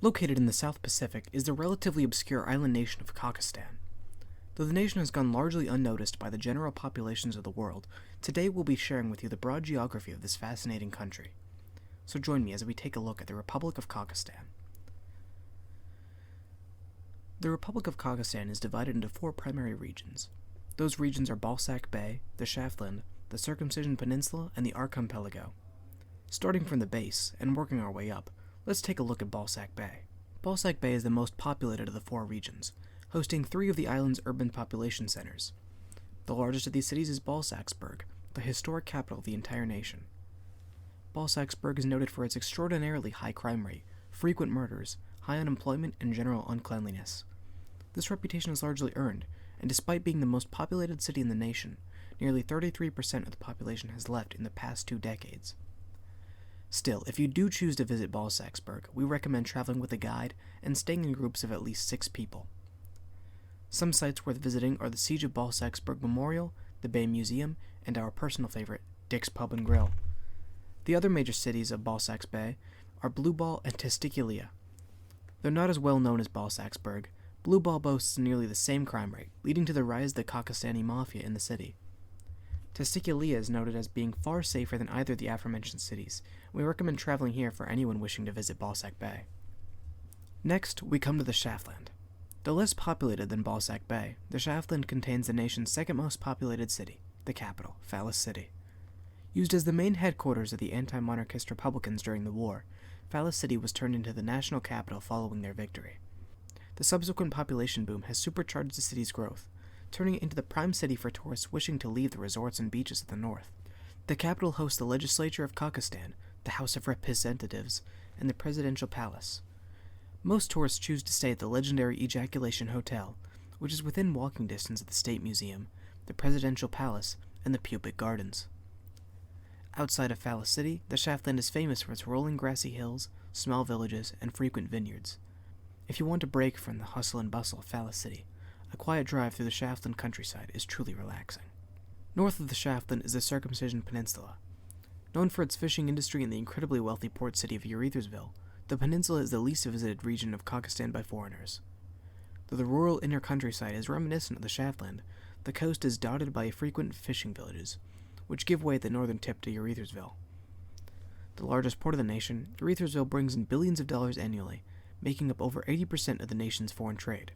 Located in the South Pacific is the relatively obscure island nation of Cockistan. Though the nation has gone largely unnoticed by the general populations of the world, today we'll be sharing with you the broad geography of this fascinating country. So join me as we take a look at the Republic of Cockistan. The Republic of Cockistan is divided into four primary regions. Those regions are Balsac Bay, the Shaftland, the Circumcision Peninsula, and the Archipelago. Starting from the base and working our way up, let's take a look at Balsac Bay. Balsac Bay is the most populated of the four regions, hosting three of the island's urban population centers. The largest of these cities is Balsacsburg, the historic capital of the entire nation. Balsacsburg is noted for its extraordinarily high crime rate, frequent murders, high unemployment, and general uncleanliness. This reputation is largely earned, and despite being the most populated city in the nation, nearly 33% of the population has left in the past 2 decades. Still, if you do choose to visit Balsacsburg, we recommend traveling with a guide and staying in groups of at least 6 people. Some sites worth visiting are the Siege of Balsacsburg Memorial, the Bay Museum, and our personal favorite, Dick's Pub and Grill. The other major cities of Balsac Bay are Blue Ball and Testiculia. Though not as well known as Balsacsburg, Blue Ball boasts nearly the same crime rate, leading to the rise of the Cockistani Mafia in the city. Testiculia is noted as being far safer than either of the aforementioned cities. We recommend traveling here for anyone wishing to visit Balsac Bay. Next, we come to the Shaftland. Though less populated than Balsac Bay, the Shaftland contains the nation's second most populated city, the capital, Fallas City. Used as the main headquarters of the anti-monarchist Republicans during the war, Fallas City was turned into the national capital following their victory. The subsequent population boom has supercharged the city's growth, turning it into the prime city for tourists wishing to leave the resorts and beaches of the north. The capital hosts the legislature of Cockistan, the House of Representatives, and the presidential palace. Most tourists choose to stay at the legendary Ejaculation Hotel, which is within walking distance of the State Museum, the presidential palace, and the Pubic Gardens. Outside of Fallas City, the Shaftland is famous for its rolling grassy hills, small villages, and frequent vineyards. If you want a break from the hustle and bustle of Fallas City, a quiet drive through the Shaftland countryside is truly relaxing. North of the Shaftland is the Circumcision Peninsula. Known for its fishing industry and the incredibly wealthy port city of Urethresville, the peninsula is the least visited region of Cockistan by foreigners. Though the rural inner countryside is reminiscent of the Shaftland, the coast is dotted by frequent fishing villages, which give way at the northern tip to Urethresville. The largest port of the nation, Urethresville brings in billions of dollars annually, making up over 80% of the nation's foreign trade.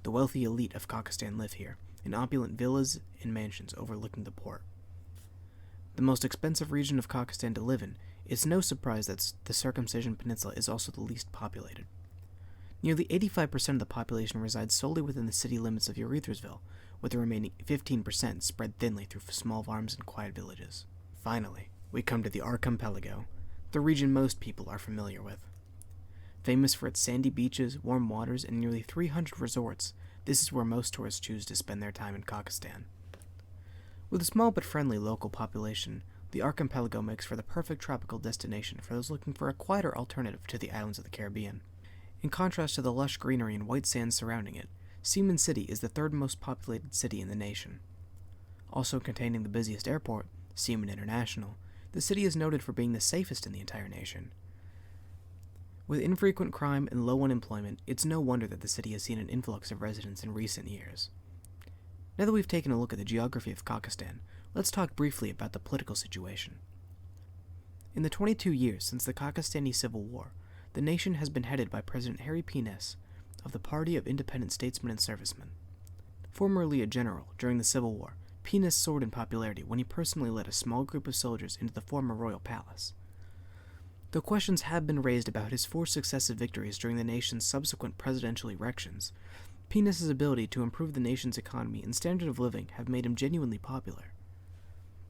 The wealthy elite of Cockistan live here, in opulent villas and mansions overlooking the port. The most expensive region of Cockistan to live in, it's no surprise that the Circumcision Peninsula is also the least populated. Nearly 85% of the population resides solely within the city limits of Urethresville, with the remaining 15% spread thinly through small farms and quiet villages. Finally, we come to the Archipelago, the region most people are familiar with. Famous for its sandy beaches, warm waters, and nearly 300 resorts, this is where most tourists choose to spend their time in Cockistan. With a small but friendly local population, the archipelago makes for the perfect tropical destination for those looking for a quieter alternative to the islands of the Caribbean. In contrast to the lush greenery and white sands surrounding it, Seaman City is the third most populated city in the nation. Also containing the busiest airport, Seaman International, the city is noted for being the safest in the entire nation. With infrequent crime and low unemployment, it's no wonder that the city has seen an influx of residents in recent years. Now that we've taken a look at the geography of Cockistan, let's talk briefly about the political situation. In the 22 years since the Cockistani Civil War, the nation has been headed by President Harry Penis of the Party of Independent Statesmen and Servicemen. Formerly a general during the Civil War, Penis soared in popularity when he personally led a small group of soldiers into the former royal palace. Though questions have been raised about his 4 successive victories during the nation's subsequent presidential elections, Penis's ability to improve the nation's economy and standard of living have made him genuinely popular.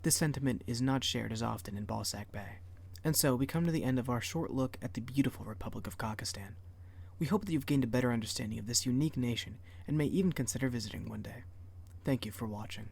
This sentiment is not shared as often in Balsac Bay. And so we come to the end of our short look at the beautiful Republic of Cockistan. We hope that you've gained a better understanding of this unique nation and may even consider visiting one day. Thank you for watching.